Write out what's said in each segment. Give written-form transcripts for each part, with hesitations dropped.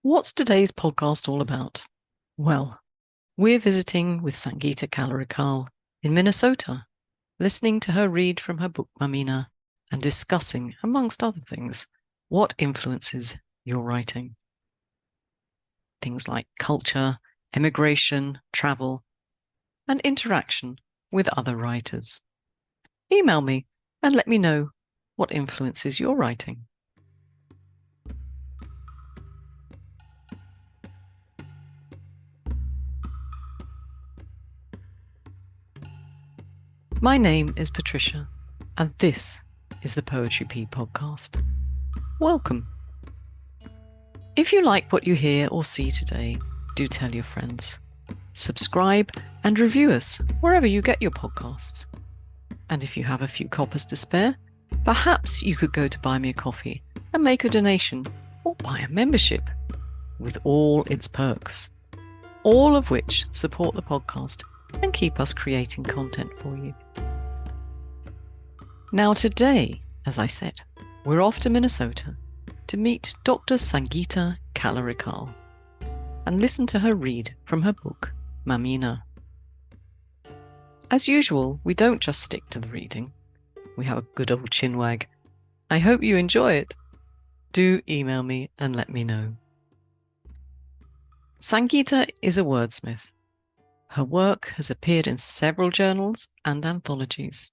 What's today's podcast all about? Well, we're visiting with Sangita Kalarickal in Minnesota, listening to her read from her book Mamina and discussing, amongst other things, what influences your writing. Things like culture, emigration, travel, and interaction with other writers. Email me and let me know what influences your writing. My name is Patricia, and this is the Poetry P podcast. Welcome. If you like what you hear or see today, do tell your friends. Subscribe and review us wherever you get your podcasts. And if you have a few coppers to spare, perhaps you could go to Buy Me a Coffee and make a donation or buy a membership with all its perks, all of which support the podcast and keep us creating content for you. Now today, as I said, we're off to Minnesota to meet Dr. Sangita Kalarickal and listen to her read from her book, Mamina. As usual, we don't just stick to the reading. We have a good old chinwag. I hope you enjoy it. Do email me and let me know. Sangita is a wordsmith. Her work has appeared in several journals and anthologies.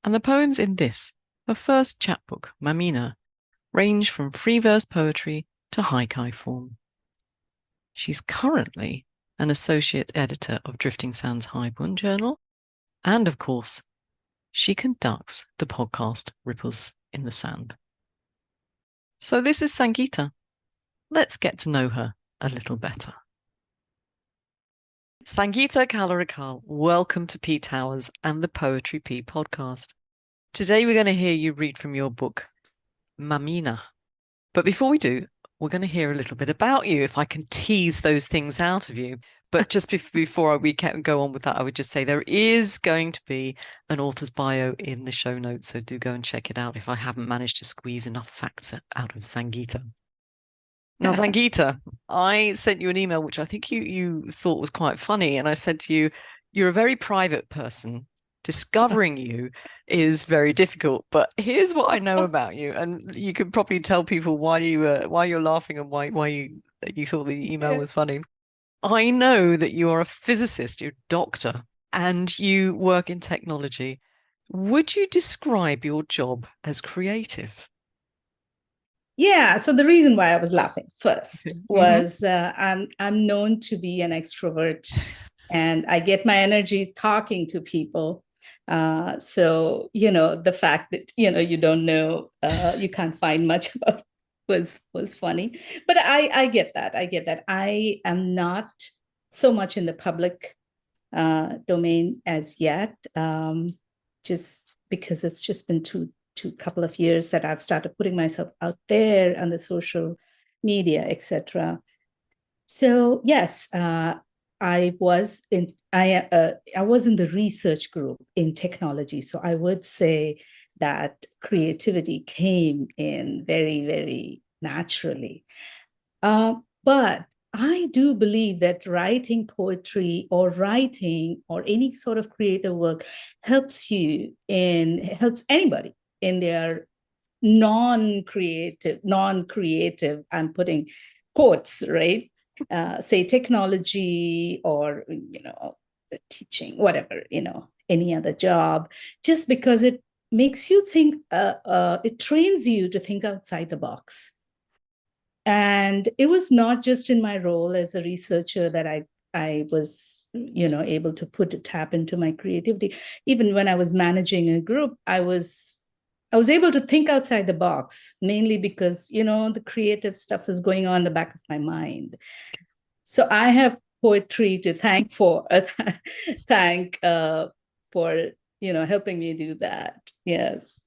And the poems in this, her first chapbook, Mamina, range from free verse poetry to haikai form. She's currently an associate editor of Drifting Sands Haibun Journal, and of course, she conducts the podcast Ripples in the Sand. So this is Sangita. Let's get to know her a little better. Sangita Kalarickal, welcome to P Towers and the Poetry P podcast. Today we're going to hear you read from your book, Mamina. But before we do, we're going to hear a little bit about you, if I can tease those things out of you. But just before we go on with that, I would just say there is going to be an author's bio in the show notes, so do go and check it out if I haven't managed to squeeze enough facts out of Sangita. Now, Sangita, I sent you an email, which I think you thought was quite funny. And I said to you, you're a very private person. Discovering you is very difficult. But here's what I know about you. And you could probably tell people why you're laughing and why you thought the email was funny. I know that you are a physicist, you're a doctor, and you work in technology. Would you describe your job as creative? Yeah, so the reason why I was laughing first was I'm known to be an extrovert, and I get my energy talking to people. So the fact that you don't know, you can't find much about was funny. But I get that. I get that. I am not so much in the public domain as yet, just because it's just been two couple of years that I've started putting myself out there on the social media, etc. So yes, I was in the research group in technology. So I would say that creativity came in very, very naturally. But I do believe that writing poetry or any sort of creative work helps anybody in their non-creative, I'm putting quotes, right? Say technology or, the teaching, whatever, any other job, just because it makes you think, it trains you to think outside the box. And it was not just in my role as a researcher that I was, able to tap into my creativity. Even when I was managing a group, I was able to think outside the box, mainly because, the creative stuff is going on in the back of my mind. So I have poetry to thank for helping me do that. Yes.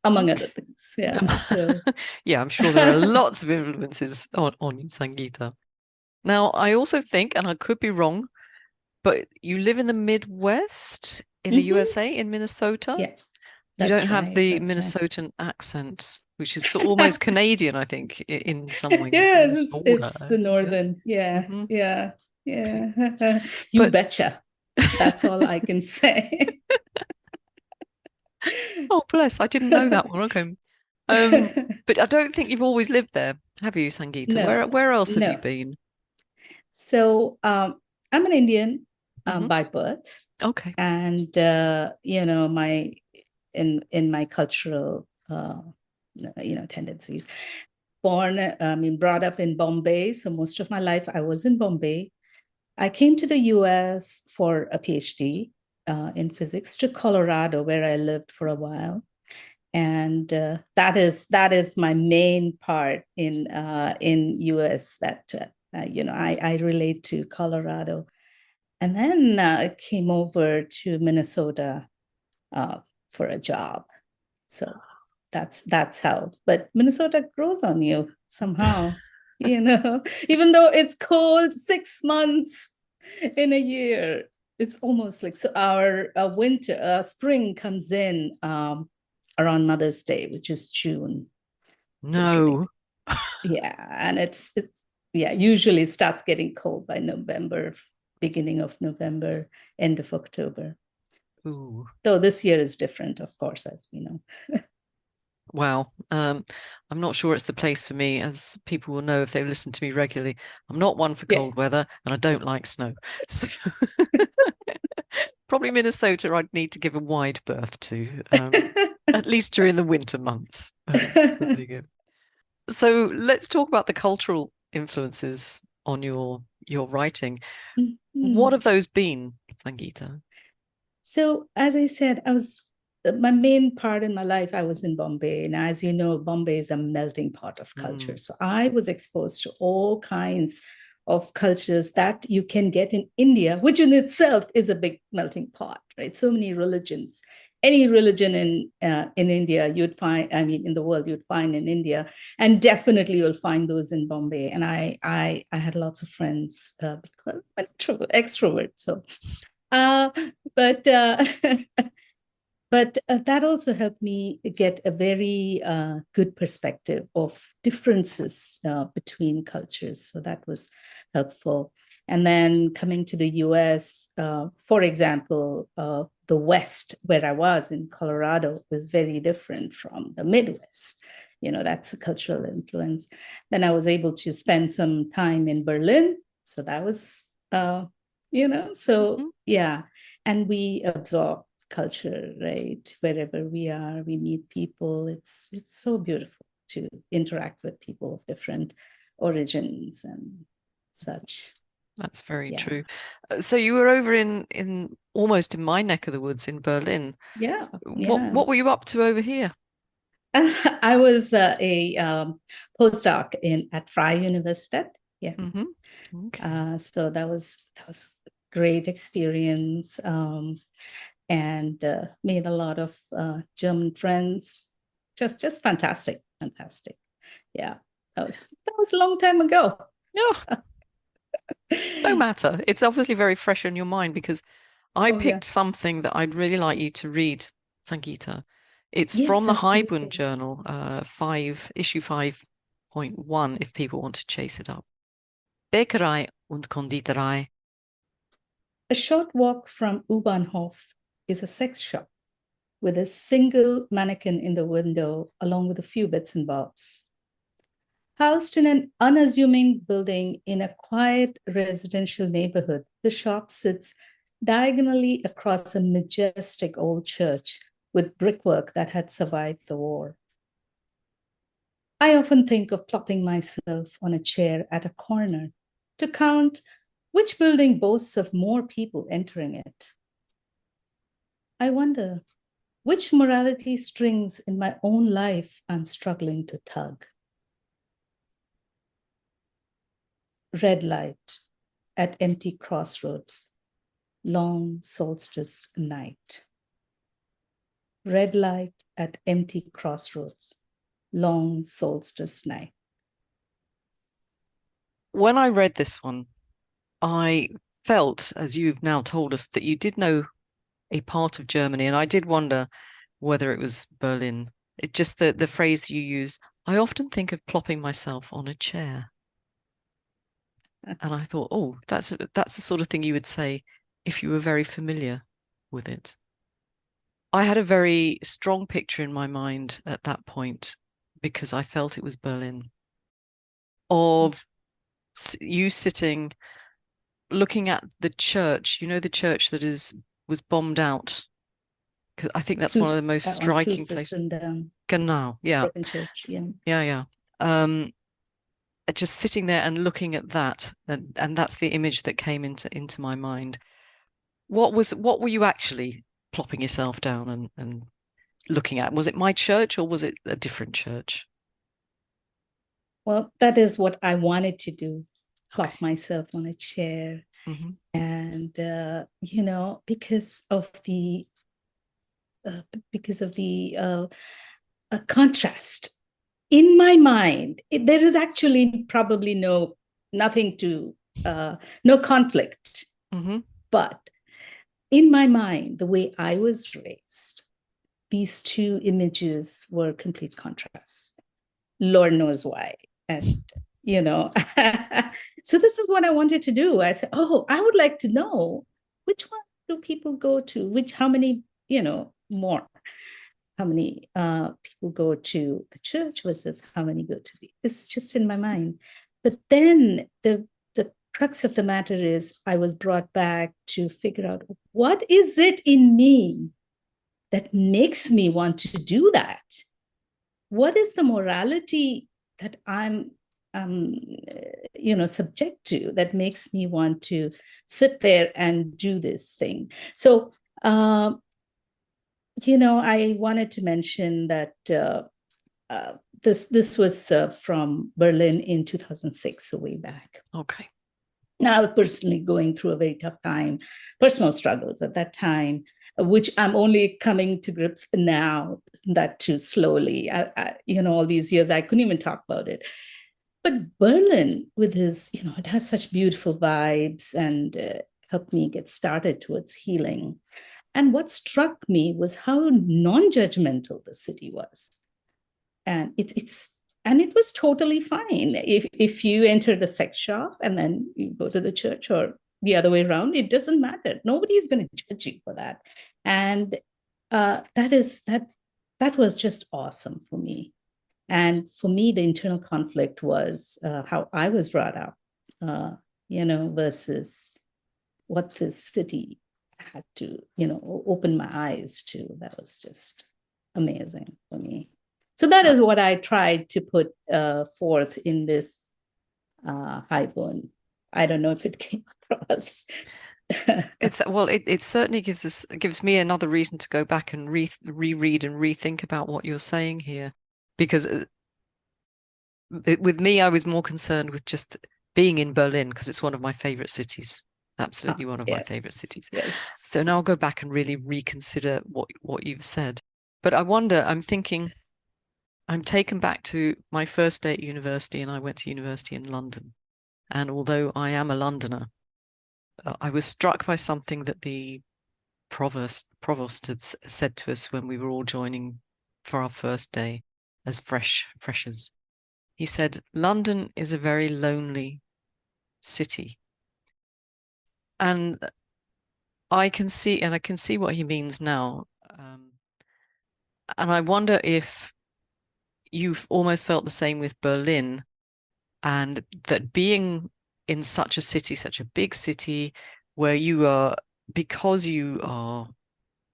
Among other things. Yeah. So yeah, I'm sure there are lots of influences on Sangita. Now, I also think, and I could be wrong, but you live in the Midwest in the USA, in Minnesota. Yeah, you don't have right, the Minnesotan accent. which is almost Canadian, I think, in some ways, Yes, and smaller. it's the Yeah. northern. Yeah, Hmm. yeah, Okay. yeah. You But betcha. That's all I can say. oh, bless, I didn't know that one. Okay. Um, but I don't think you've always lived there, have you, Sangita? No, Where else have you no. been? So I'm an Indian Hmm. by birth, Okay. and my in my cultural tendencies. Brought up in Bombay, so most of my life I was in Bombay. I came to the US for a PhD in physics to Colorado, where I lived for a while, and that is my main part in US that I relate to Colorado, and then I came over to Minnesota uh, for a job. So that's how. But Minnesota grows on you somehow, even though it's cold 6 months in a year. It's almost like so our winter, spring comes in around Mother's Day, which is June. So it's really, No. yeah, and it's yeah, usually it starts getting cold by November, beginning of November, end of October. Ooh. Though this year is different, of course, as we know. Wow. I'm not sure it's the place for me, as people will know if they listen to me regularly. I'm not one for Yeah. cold weather, and I don't like snow. So probably Minnesota I'd need to give a wide berth to, at least during the winter months. But there you go. So let's talk about the cultural influences on your writing. What Mhm. have those been, Sangeeta? So, as I said, I was my main part in my life, I was in Bombay. And as you know, Bombay is a melting pot of culture. Mm, So, I was exposed to all kinds of cultures that you can get in India, which in itself is a big melting pot, right? So many religions. Any religion in India, you'd find. I mean, in the world, you'd find in India, and definitely you'll find those in Bombay. And I had lots of friends because I'm an extrovert, so uh, but but that also helped me get a very good perspective of differences between cultures. So that was helpful. And then coming to the US, for example, the West, where I was in Colorado, was very different from the Midwest. That's a cultural influence. Then I was able to spend some time in Berlin. So that was, so mhm. yeah. And we absorb culture, right? Wherever we are, we meet people. It's so beautiful to interact with people of different origins and such. That's very Yeah. true. So you were over in almost in my neck of the woods in Berlin. Yeah. What Yeah. what were you up to over here? I was a postdoc in at Freie Universität. Yeah. Hmm. Okay. So that was a great experience, and made a lot of German friends. Just fantastic, fantastic. Yeah, that was a long time ago. Oh, no matter. It's obviously very fresh in your mind because I Oh yeah. picked something that I'd really like you to read, Sangeeta. It's from Yes, the Haibun absolutely. Journal, issue 5.1, if people want to chase it up. Bäckerei und Konditorei. A short walk from U-Bahnhof is a sex shop with a single mannequin in the window, along with a few bits and bobs. Housed in an unassuming building in a quiet residential neighborhood, the shop sits diagonally across a majestic old church with brickwork that had survived the war. I often think of plopping myself on a chair at a corner to count which building boasts of more people entering it. I wonder which morality strings in my own life I'm struggling to tug. Red light at empty crossroads, long solstice night. Red light at empty crossroads, long solstice night. When I read this one, I felt, as you've now told us, that you did know a part of Germany, and I did wonder whether it was Berlin. It's just the phrase you use. I often think of plopping myself on a chair. And I thought, oh, that's the sort of thing you would say if you were very familiar with it. I had a very strong picture in my mind at that point, because I felt it was Berlin, of you sitting looking at the church, the church that was bombed out. Because I think that's one of the most On striking places. Genau, yeah. Broken church, yeah. Yeah. Just sitting there and looking at that, and that's the image that came into my mind. What were you actually plopping yourself down and looking at? Was it my church or was it a different church? Well, that is what I wanted to do, plop myself on a chair. Mm-hmm. And, because of the contrast in my mind, there is actually probably no conflict. Mm-hmm. But in my mind, the way I was raised, these two images were complete contrasts. Lord knows why. And, so this is what I wanted to do. I said, I would like to know which one do people go to, how many, more. How many people go to the church versus how many go to it's just in my mind. But then the crux of the matter is I was brought back to figure out what is it in me that makes me want to do that? What is the morality that I'm subject to that makes me want to sit there and do this thing? So I wanted to mention that this was from Berlin in 2006, so way back. Okay. Now, I was personally going through a very tough time, personal struggles at that time, which I'm only coming to grips now, that too slowly. All these years, I couldn't even talk about it. But Berlin, with his, it has such beautiful vibes and helped me get started towards healing. And what struck me was how non-judgmental the city was. And it was totally fine. If you enter the sex shop and then you go to the church or the other way around, it doesn't matter. Nobody's going to judge you for that. And that was just awesome for me. And for me, the internal conflict was how I was brought up, versus what this city had to, open my eyes to. That was just amazing for me. So that is what I tried to put forth in this Highborn. I don't know if it came across. It certainly gives me another reason to go back and reread and rethink about what you're saying here, because with me, I was more concerned with just being in Berlin because it's one of my favorite cities. Absolutely one of my favorite cities. Yes. So now I'll go back and really reconsider what you've said. But I'm thinking, I'm taken back to my first day at university, and I went to university in London. And although I am a Londoner, I was struck by something that the provost had said to us when we were all joining for our first day as freshers. He said, London is a very lonely city. And I can see what he means now. And I wonder if you've almost felt the same with Berlin, and that being in such a city, such a big city, where because you are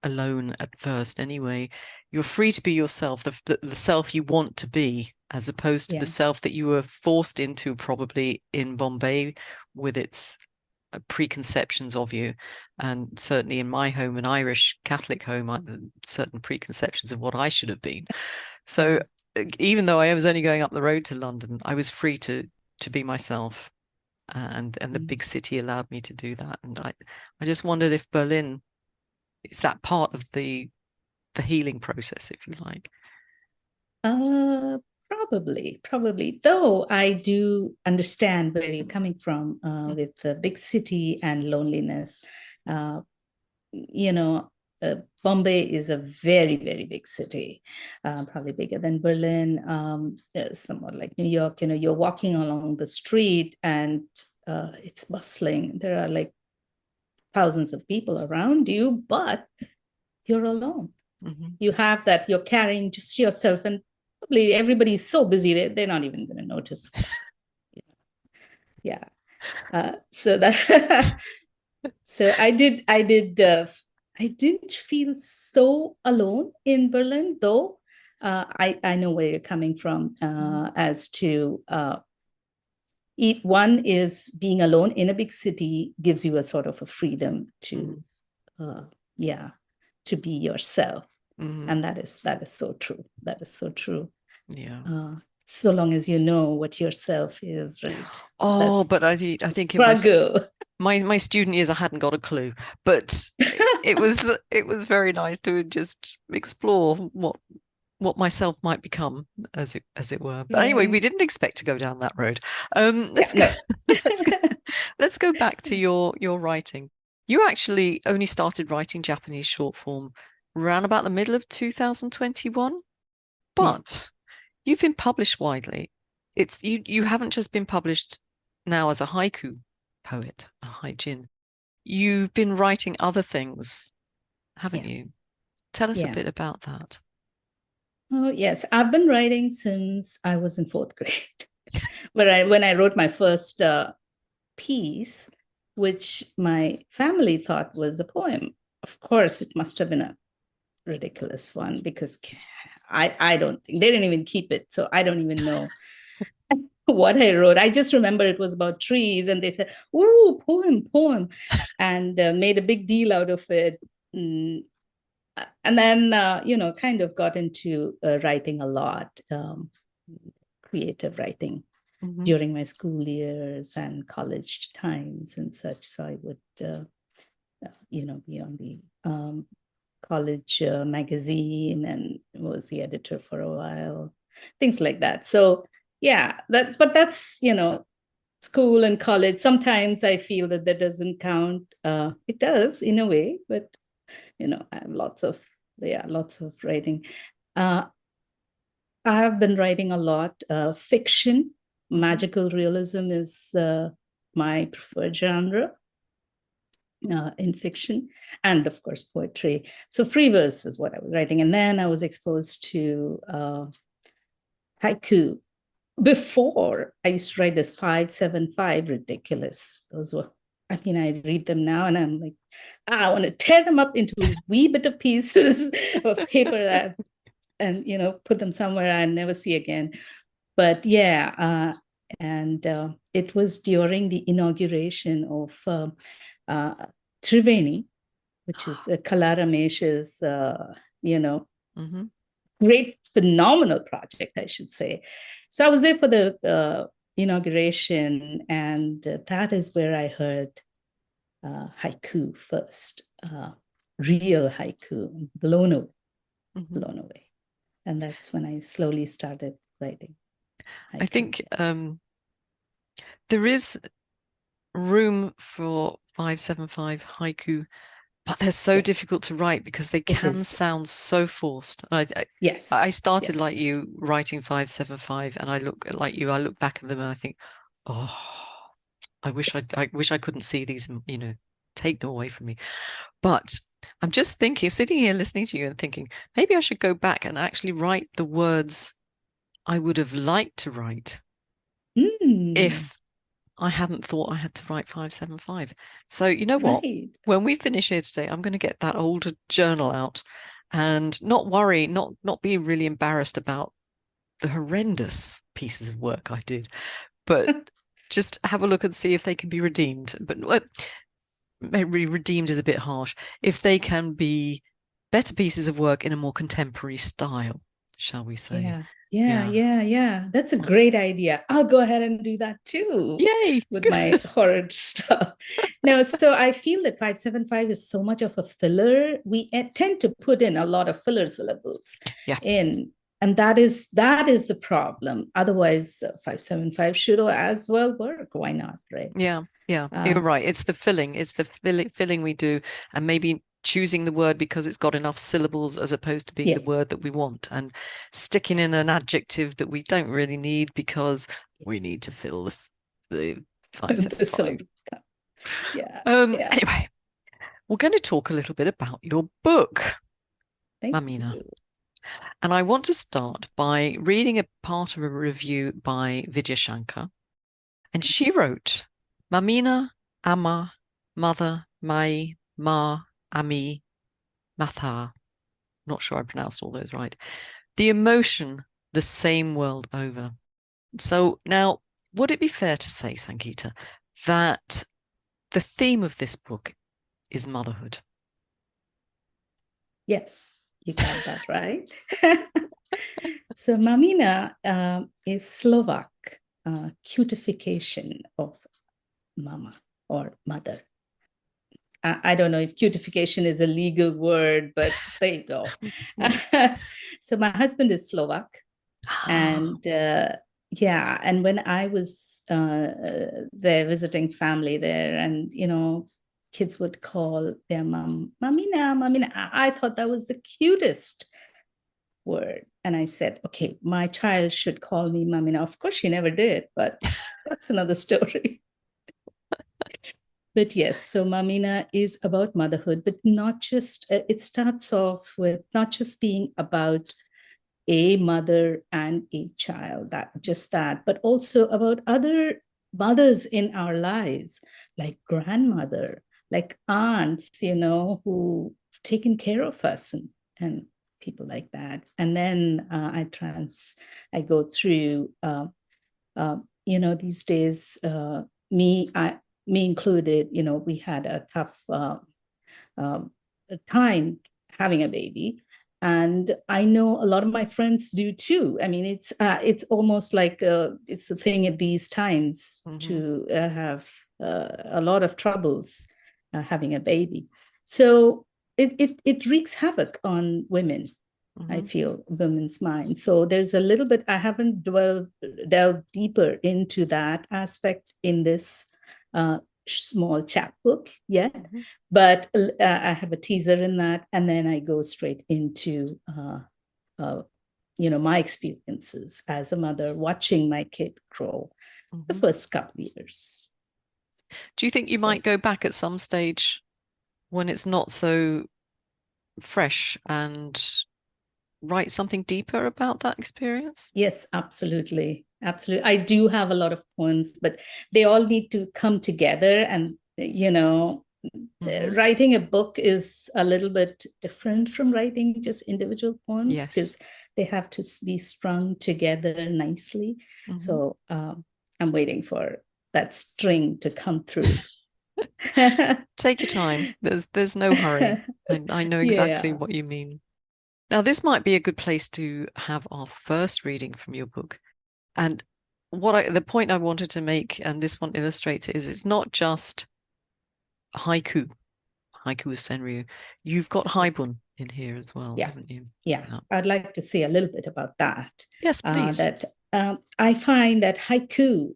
alone at first anyway, you're free to be yourself, the self you want to be, as opposed to the self that you were forced into probably in Bombay with its preconceptions of you. And certainly in my home, an Irish Catholic home, I had certain preconceptions of what I should have been. So even though I was only going up the road to London, I was free to be myself, and the big city allowed me to do that. And I just wondered if Berlin is that part of the healing process, if you like. Probably. Though I do understand where you're coming from with the big city and loneliness. Bombay is a very, very big city, probably bigger than Berlin, somewhat like New York. You're walking along the street and it's bustling. There are like thousands of people around you, but you're alone. Mm-hmm. You have that, you're carrying just yourself, and probably everybody's so busy, they're not even going to notice. Yeah. So that so I didn't feel so alone in Berlin, though. I know where you're coming from, as to one is being alone in a big city gives you a sort of a freedom to to be yourself. And that is so true. That is so true. Yeah. So long as you know what yourself is, right? Oh, but I think in my student years I hadn't got a clue, but it was very nice to just explore what myself might become, as it were. But anyway, we didn't expect to go down that road. Let's go back to your writing. You actually only started writing Japanese short form around about the middle of 2021, but you've been published widely. You haven't just been published now as a haiku poet, a haijin. You've been writing other things, haven't you? Tell us a bit about that. Oh, yes. I've been writing since I was in fourth grade, when I wrote my first piece, which my family thought was a poem. Of course, it must have been a ridiculous one, because I don't think they didn't even keep it. So I don't even know what I wrote. I just remember it was about trees, and they said, "Ooh, poem," and made a big deal out of it. And then, kind of got into writing a lot, creative writing, during my school years and college times and such. So I would, be on the college magazine, and was the editor for a while, things like that. So but that's, school and college. Sometimes I feel that doesn't count. It does in a way, but I have lots of writing. I have been writing a lot. Fiction, magical realism is my preferred genre in fiction, and of course poetry. So free verse is what I was writing, and then I was exposed to haiku. Before, I used to write this 575, ridiculous. Those were, I read them now and I'm like, I want to tear them up into wee bit of pieces of paper and put them somewhere I never see again. But and it was during the inauguration of Triveni, which is Kalaramesh's, great, phenomenal project, I should say. So I was there for the inauguration, and that is where I heard haiku first, real haiku, blown away. And that's when I slowly started writing haiku. I think there is room for 575 haiku, but they're so difficult to write because they can sound so forced. I started like you writing 575, and I look back at them and I think, oh, I wish I couldn't see these and take them away from me. But I'm just thinking, sitting here listening to you and thinking, maybe I should go back and actually write the words I would have liked to write if I hadn't thought I had to write 575. So you know what? When we finish here today, I'm going to get that older journal out and not worry, not be really embarrassed about the horrendous pieces of work I did, but just have a look and see if they can be redeemed. But maybe redeemed is a bit harsh. If they can be better pieces of work in a more contemporary style, shall we say? Yeah. That's a great idea. I'll go ahead and do that too. Yay! With my horrid stuff. No, so I feel that 575 is so much of a filler. We tend to put in a lot of filler syllables in, and that is the problem. Otherwise, 575 should as well work. Why not, right? Yeah. You're right. It's the filling. It's the filling we do, and maybe choosing the word because it's got enough syllables as opposed to being the word that we want, and sticking in an adjective that we don't really need because we need to fill the 575. Yeah. Anyway, we're going to talk a little bit about your book, Mamina. And I want to start by reading a part of a review by Vidya Shankar. And she wrote, Mamina, Amma, Mother, Mai, Ma, Ami, Matha. Not sure I pronounced all those right. The emotion, the same world over. So now, would it be fair to say, Sangita, that the theme of this book is motherhood? Yes, you got that right. So Mamina is Slovak cutification of mama or mother. I don't know if cutification is a legal word, but there you go. So my husband is Slovak. And and when I was there visiting family there, and kids would call their mom Mamina, Mamina, I thought that was the cutest word. And I said, okay, my child should call me Mamina. Of course, she never did, but that's another story. But yes, so Mamina is about motherhood, but not just, it starts off with not just being about a mother and a child, but also about other mothers in our lives, like grandmother, like aunts, who've taken care of us, and people like that. And then I go through, these days, me included, we had a tough time having a baby. And I know a lot of my friends do too. I mean, it's almost like it's a thing at these times to have a lot of troubles having a baby. So it wreaks havoc on women. I feel, women's mind. So there's a little bit, I haven't delved deeper into that aspect in this small chapbook yet, but I have a teaser in that, and then I go straight into my experiences as a mother, watching my kid grow the first couple of years. Do you think you might go back at some stage when it's not so fresh and write something deeper about that experience? Yes, absolutely. Absolutely. I do have a lot of poems, but they all need to come together. And, writing a book is a little bit different from writing just individual poems, because they have to be strung together nicely. So I'm waiting for that string to come through. Take your time. There's no hurry. I know exactly what you mean. Now, this might be a good place to have our first reading from your book. And the point I wanted to make, and this one illustrates it, is it's not just haiku senryu. You've got haibun in here as well, haven't you? Yeah. I'd like to say a little bit about that. Yes, please. I find that haiku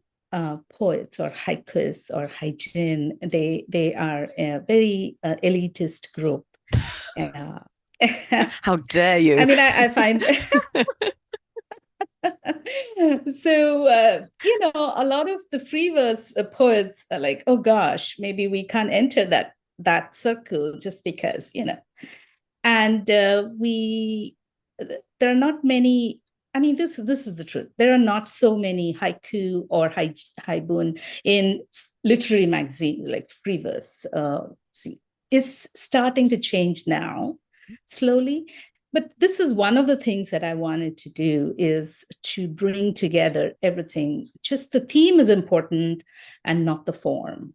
poets or haikus or haijin, they are a very elitist group. How dare you? I mean, I find so a lot of the free verse poets are like, oh gosh, maybe we can't enter that circle just because, and there are not many. I mean, this is the truth. There are not so many haiku or haibun in literary magazines like free verse. It's starting to change now, slowly. But this is one of the things that I wanted to do, is to bring together everything. Just the theme is important and not the form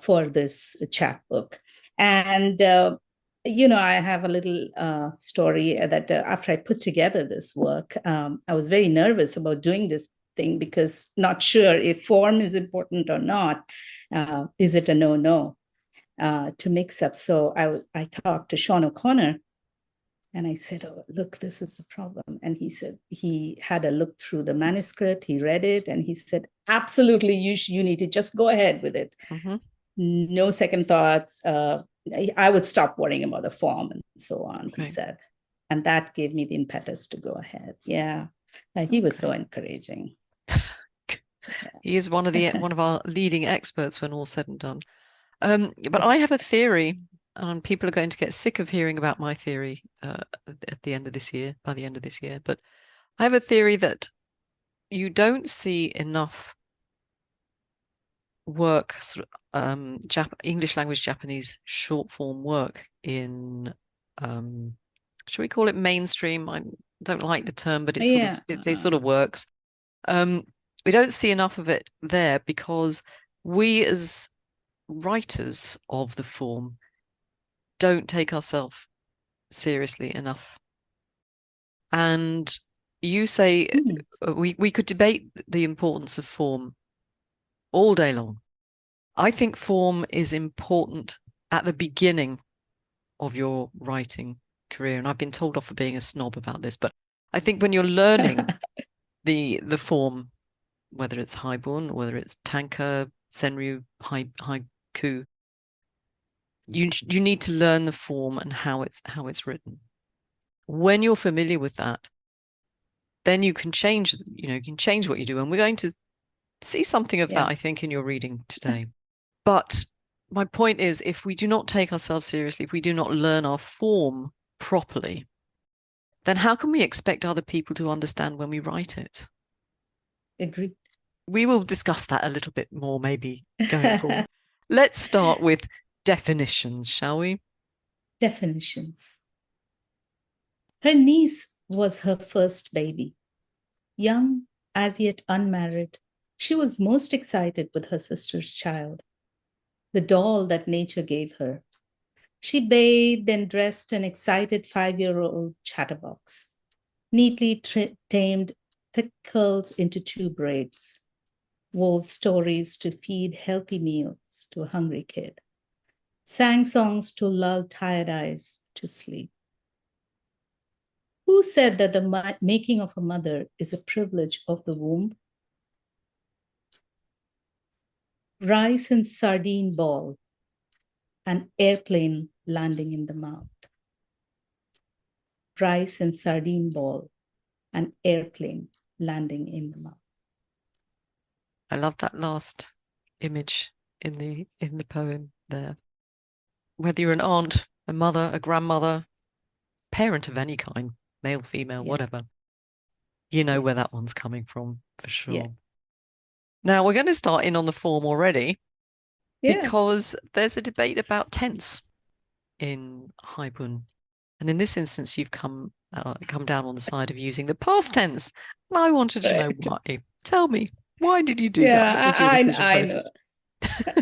for this chapbook. And, I have a little story that after I put together this work, I was very nervous about doing this thing, because not sure if form is important or not. Is it a no to mix up? So I talked to Sean O'Connor, and I said, oh, look, this is the problem. And he said he had a look through the manuscript, he read it, and he said, absolutely, you need to just go ahead with it. No second thoughts. I would stop worrying about the form and so on, he Okay. said. And that gave me the impetus to go ahead. Yeah. He was so Okay. encouraging. He is one of our leading experts when all's said and done. But I have a theory, and people are going to get sick of hearing about my theory at the end of this year, by the end of this year. But I have a theory that you don't see enough work, sort of English language Japanese short form work in, should we call it mainstream? I don't like the term, but it's Yeah. it sort of works. We don't see enough of it there because we as writers of the form don't take ourselves seriously enough. And you say we could debate the importance of form all day long. I think form is important at the beginning of your writing career. And I've been told off for being a snob about this, but I think when you're learning the form, whether it's haibun, whether it's tanka, senryu, haiku, you need to learn the form and how it's written. When you're familiar with that, then you can change what you do. And we're going to see something of that, I think, in your reading today. But my point is, if we do not take ourselves seriously, if we do not learn our form properly, then how can we expect other people to understand when we write it? Agreed. We will discuss that a little bit more, maybe, going forward. Let's start with definitions, shall we? Definitions. Her niece was her first baby. Young, as yet unmarried, she was most excited with her sister's child, the doll that nature gave her. She bathed and dressed an excited 5-year-old chatterbox, neatly tamed thick curls into 2 braids, wove stories to feed healthy meals to a hungry kid, sang songs to lull tired eyes to sleep. Who said that the making of a mother is a privilege of the womb? Rice and sardine ball, an airplane landing in the mouth. Rice and sardine ball, an airplane landing in the mouth. I love that last image in the poem there. Whether you're an aunt, a mother, a grandmother, parent of any kind, male, female, whatever, you know where that one's coming from for sure. Yeah. Now we're going to start in on the form already because there's a debate about tense in haibun. And in this instance, you've come down on the side of using the past tense. And I wanted to know why. Tell me, why did you do that? What was your decision process?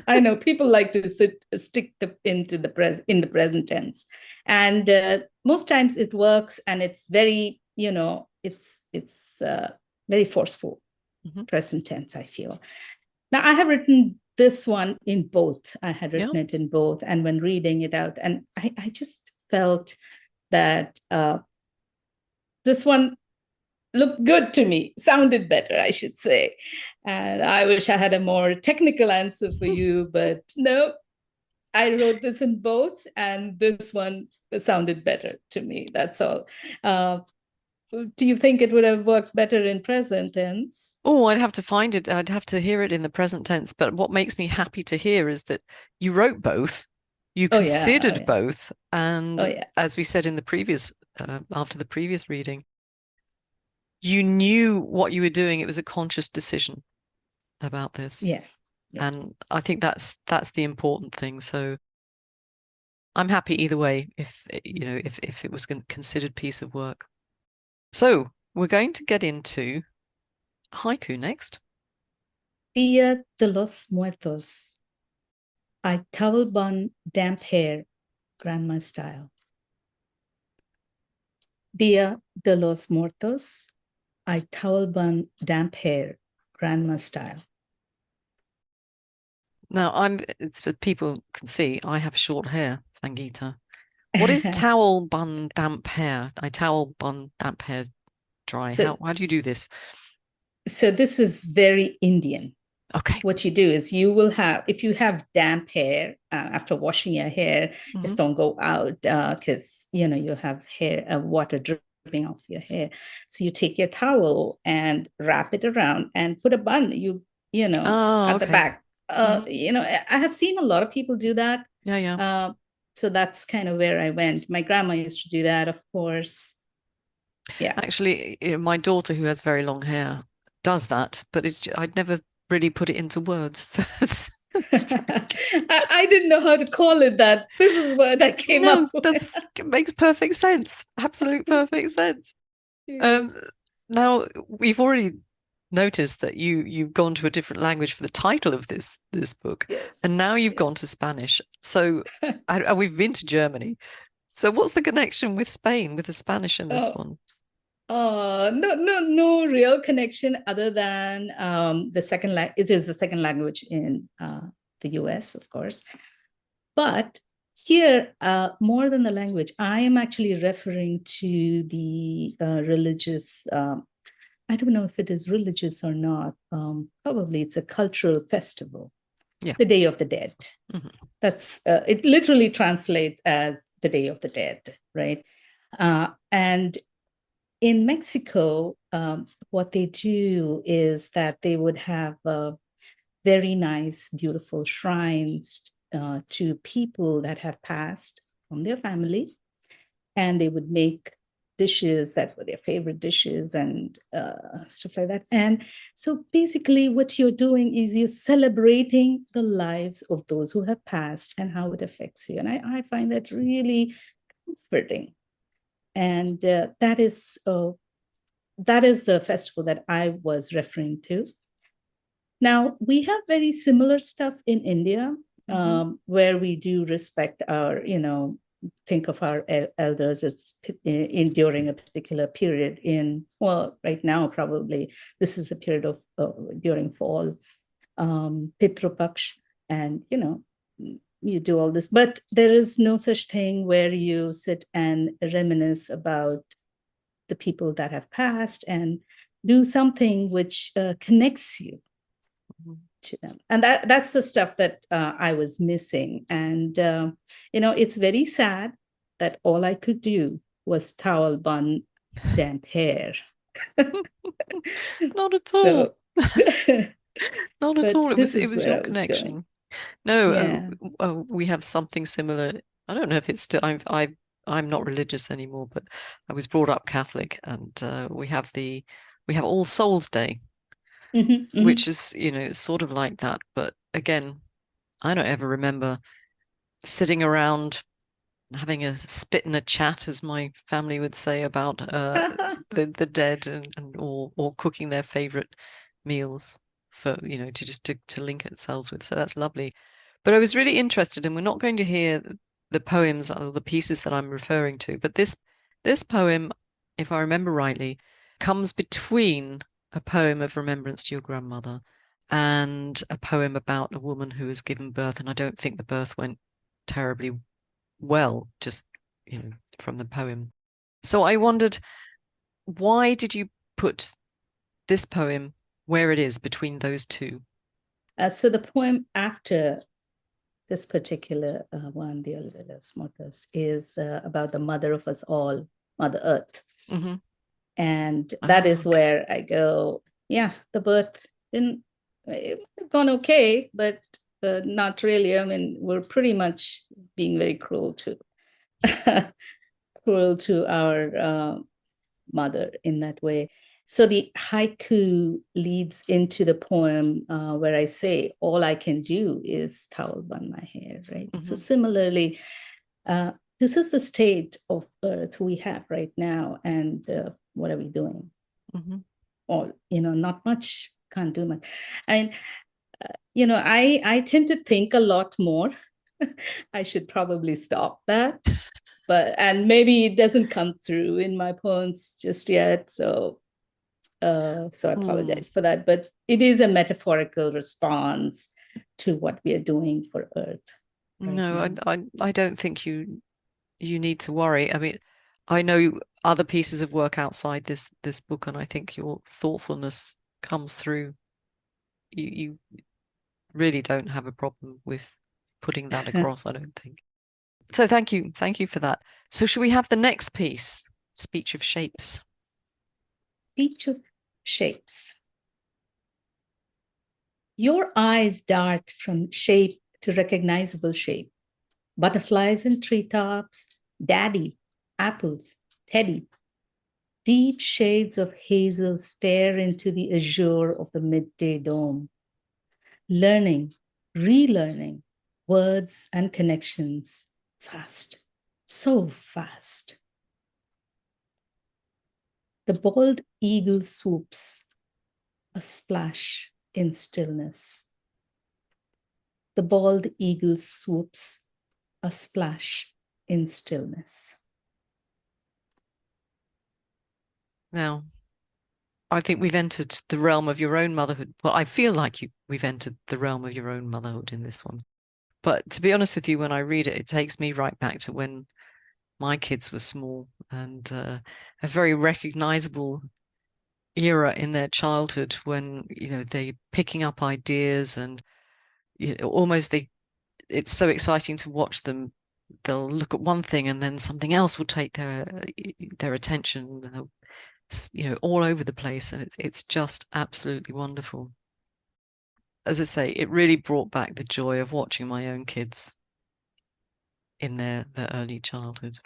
I know people like to stick in the present tense, and most times it works, and it's very, it's very forceful. Present tense, I feel. Now I have written this one in both. I had written it in both, and when reading it out, and I just felt that this one looked good to me, sounded better, I should say. And I wish I had a more technical answer for you, but no, I wrote this in both, and this one sounded better to me. That's all. Do you think it would have worked better in present tense? Oh, I'd have to find it. I'd have to hear it in the present tense. But what makes me happy to hear is that you wrote both, you considered both, and as we said in the previous, after the previous reading, you knew what you were doing. It was a conscious decision about this. And I think that's the important thing. So I'm happy either way if it was a considered piece of work. So we're going to get into haiku next. Dia de los Muertos. I towel bun damp hair, grandma style. Dia de los Muertos. I towel bun damp hair, grandma style. Now it's people can see I have short hair, Sangita. What is towel bun damp hair? I towel bun damp hair dry. How do you do this? So this is very Indian. Okay. What you do is you will have, if you have damp hair after washing your hair, just don't go out because you have hair water dripping off your hair. So you take your towel and wrap it around and put a bun, Oh, at the okay. back. I have seen a lot of people do that. Yeah, yeah. So that's kind of where I went. My grandma used to do that, of course. Yeah. Actually, my daughter, who has very long hair, does that, but I'd never really put it into words. It's very I didn't know how to call it that. This is what I came no, up with. it makes perfect sense. Absolute perfect sense. Yeah. Um, Now we've already noticed that you've gone to a different language for the title of this book, and Yes. now you've Yeah. gone to Spanish. So and we've been to Germany. So what's the connection with Spain, with the Spanish in this Oh, one? no real connection other than the second language. It is the second language in the US, of course. But here, more than the language, I am actually referring to the religious. I don't know if it is religious or not. Probably it's a cultural festival, Yeah. the Day of the Dead. Mhm. That's it. Literally translates as the Day of the Dead, right? And in Mexico, what they do is that they would have very nice, beautiful shrines to people that have passed from their family, and they would make dishes that were their favorite dishes and stuff like that. And so basically, what you're doing is you're celebrating the lives of those who have passed and how it affects you. And I find that really comforting. And that is the festival that I was referring to. Now, we have very similar stuff in India, Mhm. where we do respect our, think of our elders. It's during a particular period well, right now, probably this is the period of during fall, Pitru Paksh, and, you do all this. But there is no such thing where you sit and reminisce about the people that have passed and do something which connects you Mhm. to them. And that's the stuff that I was missing. And it's very sad that all I could do was towel bun damp hair. Not at all. So Not at but all. this It is was where your I was going. connection. No, Yeah. we have something similar. I don't know if it's still. I'm not religious anymore, but I was brought up Catholic, and we have All Souls Day, Mm-hmm, mm-hmm. which is sort of like that. But again, I don't ever remember sitting around having a spit and a chat, as my family would say, about the dead or cooking their favorite meals for to just to link ourselves with. So that's lovely. But I was really interested, and we're not going to hear the poems or the pieces that I'm referring to, but this poem, if I remember rightly, comes between a poem of remembrance to your grandmother and a poem about a woman who has given birth, and I don't think the birth went terribly well, just from the poem. So I wondered, why did you put this poem where it is between those two? So the poem after this particular one, the Olivia Mortis, is about the mother of us all, Mother Earth. Mm-hmm. And that Ah, is okay. where I go, yeah, the birth didn't, it gone okay, but not really. I mean, we're pretty much being very cruel to cruel to our mother in that way. So the haiku leads into the poem where I say, all I can do is towel bun my hair, right? So Mm-hmm. similarly, uh, this is the state of Earth we have right now. And what are we doing? Mm-hmm. Or, not much, can't do much. And, I tend to think a lot more. I should probably stop that. And maybe it doesn't come through in my poems just yet. So I Mm. apologize for that. But it is a metaphorical response to what we are doing for Earth right No, now. I don't think you need to worry. I mean, I know other pieces of work outside this book, and I think your thoughtfulness comes through, you really don't have a problem with putting that across, I don't think. So thank you for that. So should we have the next piece, Speech of Shapes? Speech of Shapes. Your eyes dart from shape to recognizable shape. Butterflies in treetops, daddy, apples, teddy. Deep shades of hazel stare into the azure of the midday dome. Learning, relearning, words and connections, fast, so fast. The bald eagle swoops, a splash in stillness. The bald eagle swoops, a splash in stillness. Now, I think we've entered the realm of your own motherhood. Well, I feel like we've entered the realm of your own motherhood in this one. But to be honest with you, when I read it, it takes me right back to when my kids were small, and a very recognizable era in their childhood when, they picking up ideas, and it's so exciting to watch them. They'll look at one thing and then something else will take their attention, all over the place, and it's just absolutely wonderful. As I say, it really brought back the joy of watching my own kids in their early childhood.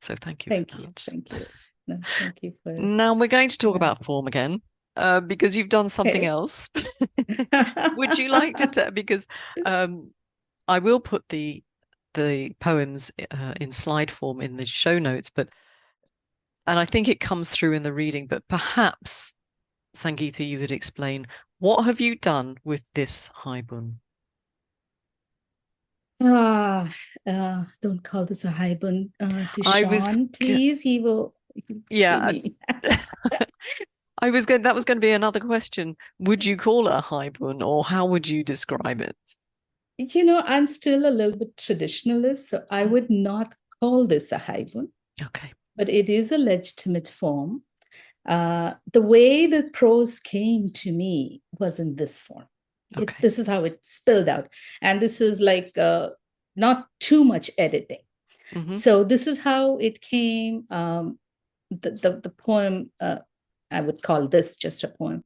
So thank you for that. Thank you. No, thank you for. Now we're going to talk about form again, because you've done something else. Would you like to tell? Because I will put the poems in slide form in the show notes, and I think it comes through in the reading. But perhaps, Sangita, you could explain, what have you done with this haibun? Don't call this a haibun to Sean, please. He will. Yeah. That was going to be another question. Would you call it a haibun, or how would you describe it? I'm still a little bit traditionalist, so I would not call this a haibun. Okay. But it is a legitimate form. The way the prose came to me was in this form. Okay. This is how it spilled out. And this is like not too much editing. Mm-hmm. So this is how it came. The poem, I would call this just a poem.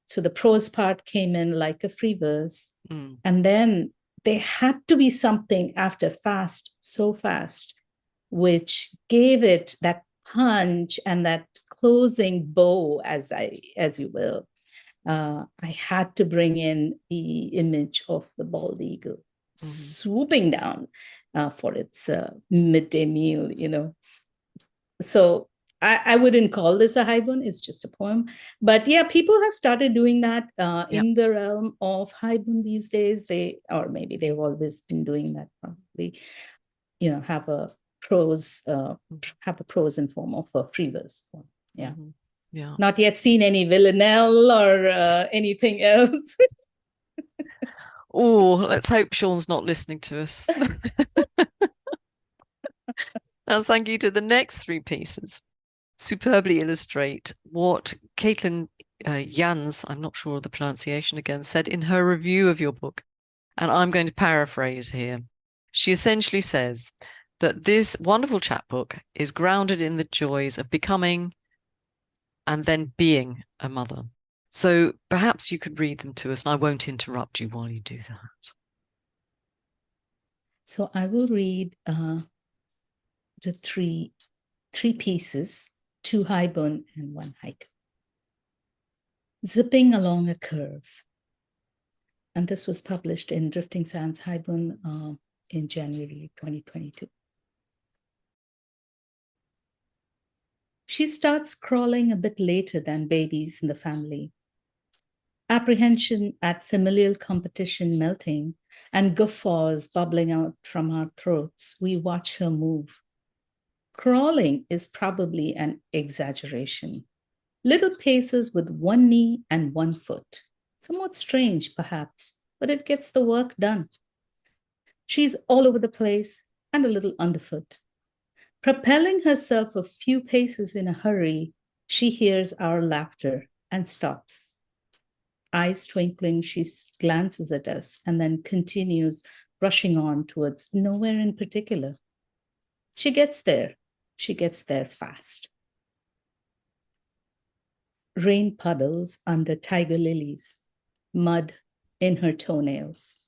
So the prose part came in like a free verse. And then there had to be something after fast, so fast, which gave it that punch and that closing bow, as you will. I had to bring in the image of the bald eagle swooping down for its midday meal, So I wouldn't call this a haibun, it's just a poem. But yeah, people have started doing that in the realm of haibun these days. Or maybe they've always been doing that, probably, have a prose in form of a free verse form. Yeah. Mm-hmm. Yeah. Not yet seen any Villanelle or anything else. Oh, let's hope Sean's not listening to us. Now, Sangita, the next three pieces superbly illustrate what Caitlin Jans, I'm not sure of the pronunciation again, said in her review of your book. And I'm going to paraphrase here. She essentially says that this wonderful chapbook is grounded in the joys of becoming and then being a mother. So perhaps you could read them to us, and I won't interrupt you while you do that. So I will read the three pieces, 2 haibun and 1 haiku. Zipping along a curve. And this was published in Drifting Sands Haibun in January 2022. She starts crawling a bit later than babies in the family. Apprehension at familial competition melting and guffaws bubbling out from our throats, we watch her move. Crawling is probably an exaggeration. Little paces with 1 knee and 1 foot. Somewhat strange, perhaps, but it gets the work done. She's all over the place and a little underfoot. Propelling herself a few paces in a hurry, she hears our laughter and stops. eyes twinkling, she glances at us and then continues rushing on towards nowhere in particular. She gets there. She gets there fast. Rain puddles under tiger lilies, mud in her toenails.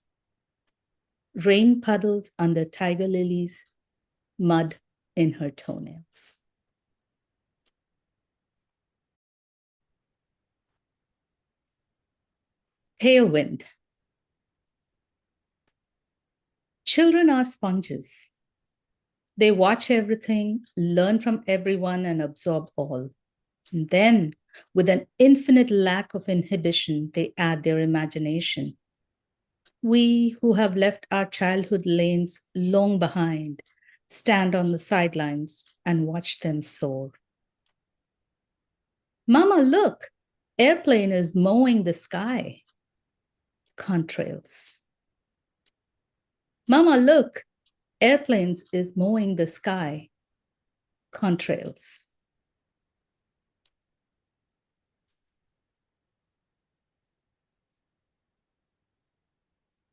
Rain puddles under tiger lilies, mud in her toenails. Tailwind. Children are sponges. They watch everything, learn from everyone, and absorb all. And then, with an infinite lack of inhibition, they add their imagination. We who have left our childhood lanes long behind stand on the sidelines and watch them soar. Mama, look, airplane is mowing the sky. Contrails. Mama, look, airplanes is mowing the sky. Contrails.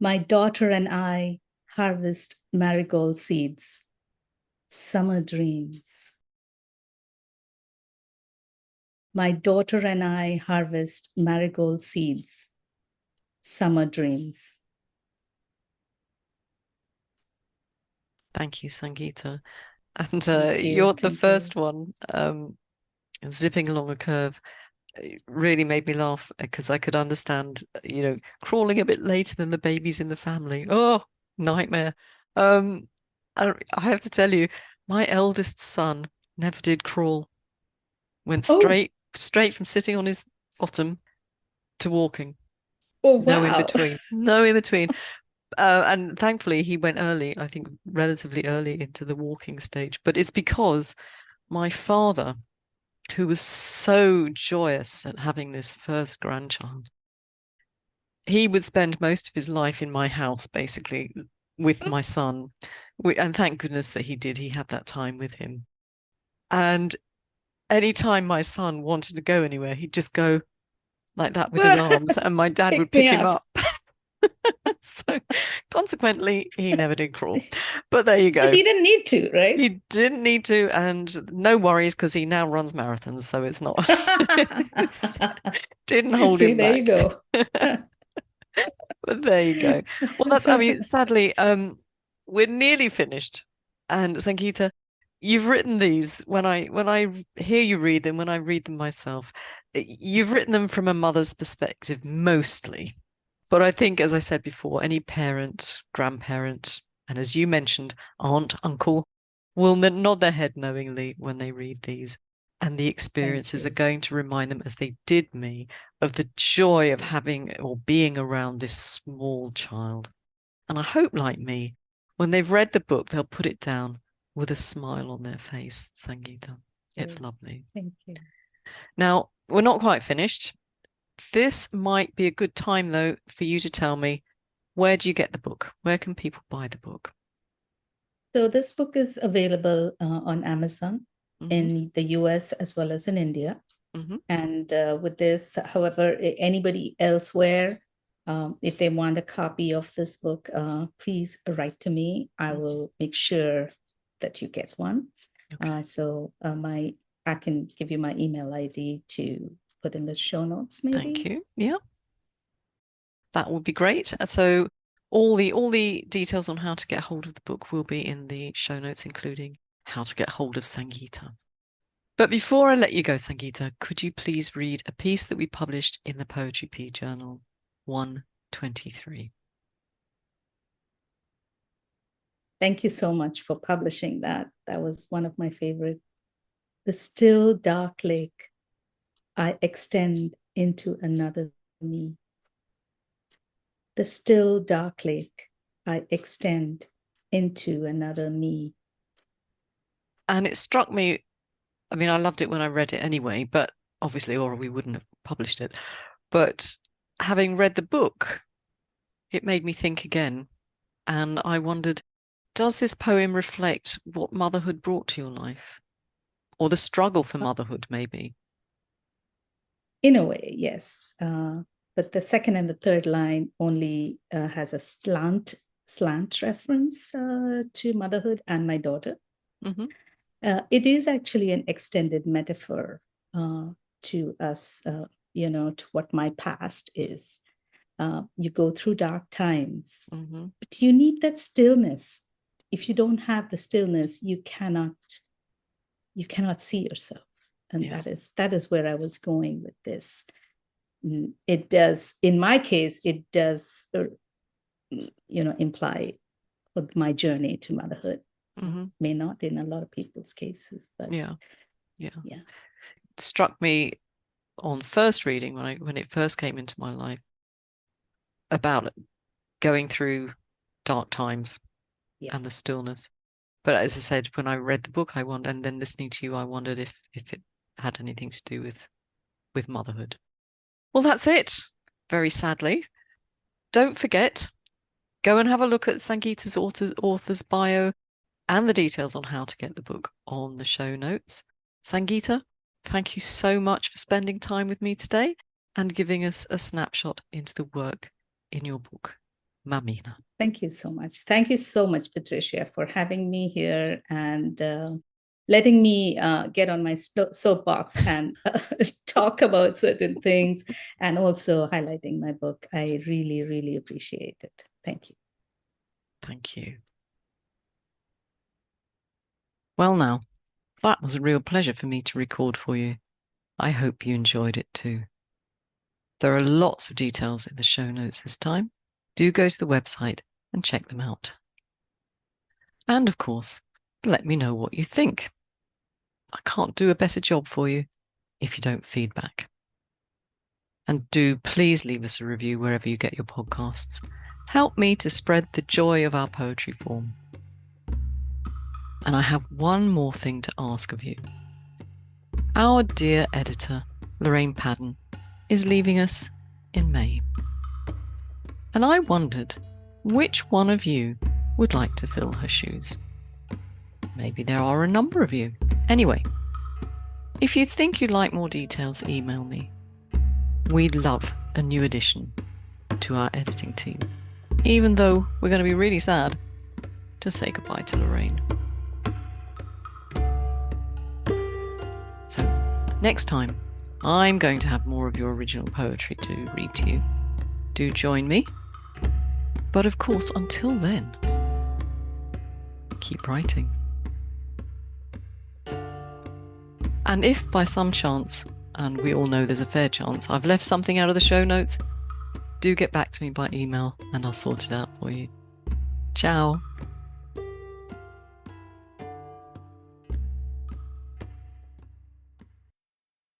My daughter and I harvest marigold seeds. Summer dreams. My daughter and I harvest marigold seeds. Summer dreams. Thank you, Sangita. And Thank you. you're the Thank first you. one, zipping along a curve. It really made me laugh because I could understand, crawling a bit later than the babies in the family. Oh, nightmare. I have to tell you, my eldest son never did crawl. Went straight from sitting on his bottom to walking. Oh, No in wow. between. No in between. And thankfully he went early, I think relatively early into the walking stage. But it's because my father, who was so joyous at having this first grandchild, he would spend most of his life in my house, basically, with my son. And thank goodness that he did. He had that time with him. And anytime my son wanted to go anywhere, he'd just go like that with his arms, and my dad would pick him up. So consequently, he never did crawl. But there you go. He didn't need to, right? He didn't need to, and no worries because he now runs marathons, so it's not didn't hold him there back. You go. But there you go. Well, sadly, we're nearly finished. And Sangita, you've written these when I hear you read them, when I read them myself, you've written them from a mother's perspective mostly. But I think, as I said before, any parent, grandparent, and as you mentioned, aunt, uncle, will nod their head knowingly when they read these. And the experiences are going to remind them, as they did me, of the joy of having or being around this small child. And I hope, like me, when they've read the book, they'll put it down with a smile on their face, Sangita. It's lovely. Thank you. Now, we're not quite finished. This might be a good time, though, for you to tell me, where do you get the book? Where can people buy the book? So this book is available on Amazon in the US as well as in India. And with this, however, anybody elsewhere, if they want a copy of this book, please write to me. I will make sure that you get one. So I can give you my email ID to put in the show notes, maybe. Thank you. Yeah, that would be great. So all the details on how to get hold of the book will be in the show notes, including how to get hold of Sangita. But before I let you go, Sangita, could you please read a piece that we published in the Poetry P Journal 123? Thank you so much for publishing that. That was one of my favorite. The still dark lake, I extend into another me. The still dark lake, I extend into another me. And it struck me, I mean, I loved it when I read it anyway, but obviously, or we wouldn't have published it. But having read the book, it made me think again. And I wondered, does this poem reflect what motherhood brought to your life? Or the struggle for motherhood, maybe? In a way, yes. but the second and the third line only has a slant reference to motherhood and my daughter. Mm-hmm. It is actually an extended metaphor to us, to what my past is. You go through dark times, Mm-hmm. but you need that stillness. If you don't have the stillness, you cannot see yourself. And Yeah. that is where I was going with this. It does, in my case, it does, imply my journey to motherhood. Mm-hmm. May not in a lot of people's cases, but Yeah. yeah. It struck me on first reading when it first came into my life about going through dark times and the stillness. But as I said, when I read the book, I wondered, and then listening to you, I wondered if it had anything to do with motherhood. Well, that's it. Very sadly. Don't forget, go and have a look at Sangita's author's bio and the details on how to get the book on the show notes. Sangita, thank you so much for spending time with me today and giving us a snapshot into the work in your book, Mamina. Thank you so much. Thank you so much, Patricia, for having me here and letting me get on my soapbox and talk about certain things, and also highlighting my book. I really, really appreciate it. Thank you. Thank you. Well, now, that was a real pleasure for me to record for you. I hope you enjoyed it too. There are lots of details in the show notes this time. Do go to the website and check them out. And of course, let me know what you think. I can't do a better job for you if you don't feedback. And do please leave us a review wherever you get your podcasts. Help me to spread the joy of our poetry form. And I have one more thing to ask of you. Our dear editor, Lorraine Padden, is leaving us in May. And I wondered which one of you would like to fill her shoes. Maybe there are a number of you. Anyway, if you think you'd like more details, email me. We'd love a new addition to our editing team, even though we're going to be really sad to say goodbye to Lorraine. So next time, I'm going to have more of your original poetry to read to you. Do join me. But of course, until then, keep writing. And if by some chance, and we all know there's a fair chance, I've left something out of the show notes, do get back to me by email and I'll sort it out for you. Ciao.